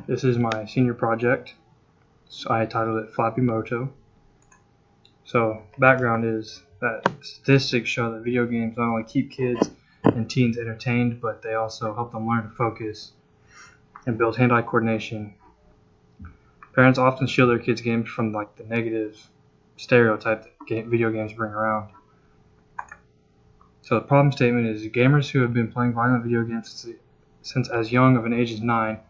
This is my senior project, so I titled it Flappy Moto. So background is that statistics show that video games not only keep kids and teens entertained, but they also help them learn to focus and build hand-eye coordination. Parents often shield their kids' games from the negative stereotype that video games bring around. So the problem statement is gamers who have been playing violent video games since as young of an age as 9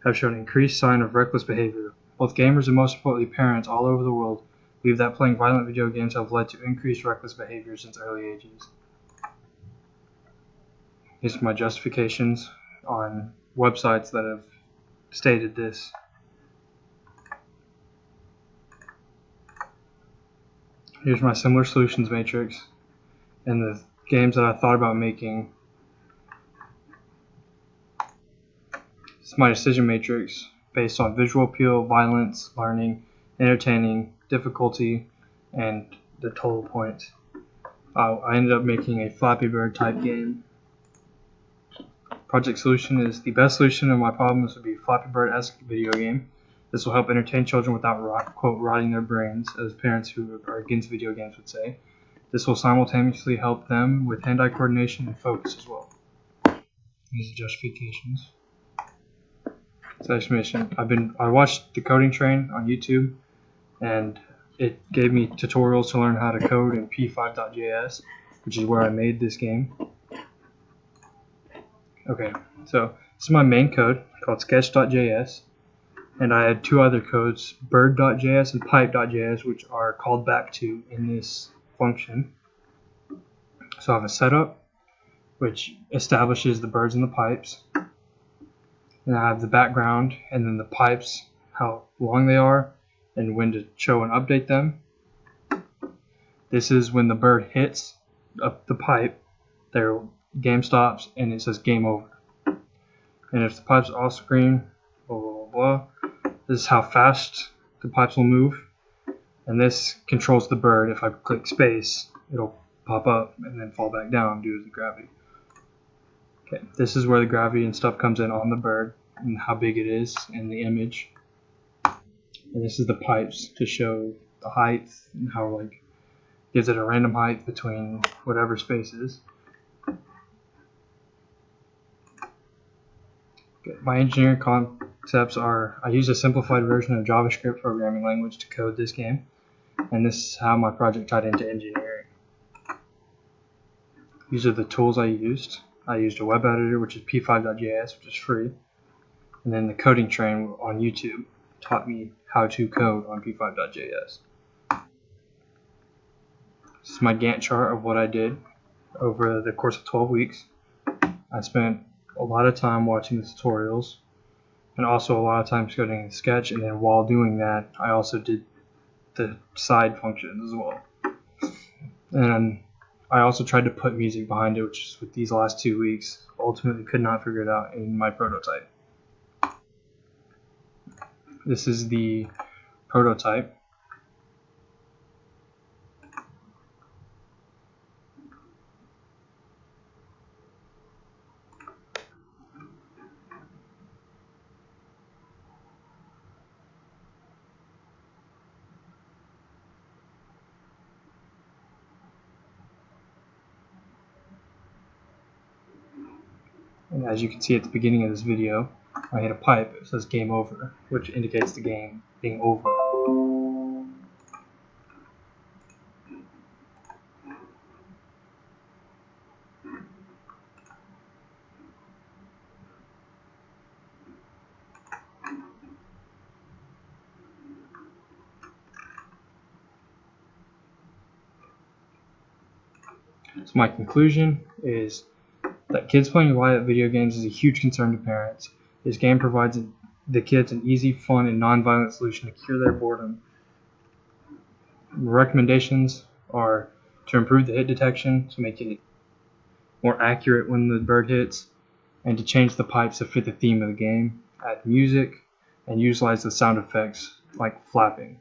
have shown increased sign of reckless behavior. Both gamers and most importantly parents all over the world believe that playing violent video games have led to increased reckless behavior since early ages. These are my justifications on websites that have stated this. Here's my similar solutions matrix and the games that I thought about making. This is my decision matrix based on visual appeal, violence, learning, entertaining, difficulty, and the total points. I ended up making a Flappy Bird type game. Project solution is the best solution to my problems would be a Flappy Bird-esque video game. This will help entertain children without, quote, rotting their brains, as parents who are against video games would say. This will simultaneously help them with hand-eye coordination and focus as well. These are justifications. Explanation. I watched the coding train on YouTube, and it gave me tutorials to learn how to code in p5.js, which is where I made this game. Okay, so this is my main code called sketch.js, and I had two other codes, bird.js and pipe.js, which are called back to in this function. So I have a setup, which establishes the birds and the pipes. And I have the background, and then the pipes, how long they are, and when to show and update them. This is when the bird hits up the pipe, their game stops, and it says game over. And if the pipes are off screen, blah, blah, blah, blah, this is how fast the pipes will move. And this controls the bird. If I click space, it'll pop up and then fall back down due to the gravity. Okay, this is where the gravity and stuff comes in on the bird and how big it is in the image. And this is the pipes to show the height and how gives it a random height between whatever space is. Okay, my engineering concepts are I use a simplified version of JavaScript programming language to code this game, and this is how my project tied into engineering. These are the tools I used. I used a web editor, which is p5.js, which is free, and then the coding train on YouTube taught me how to code on p5.js. This is my Gantt chart of what I did over the course of 12 weeks. I spent a lot of time watching the tutorials and also a lot of time coding in Sketch, and then while doing that I also did the side functions as well. And I also tried to put music behind it, which is with these last 2 weeks. Ultimately could not figure it out in my prototype. This is the prototype. And as you can see at the beginning of this video, I hit a pipe. It says game over, which indicates the game being over. So my conclusion is that kids playing violent video games is a huge concern to parents. This game provides the kids an easy, fun, and non-violent solution to cure their boredom. Recommendations are to improve the hit detection to make it more accurate when the bird hits, and to change the pipes to fit the theme of the game, add music, and utilize the sound effects like flapping.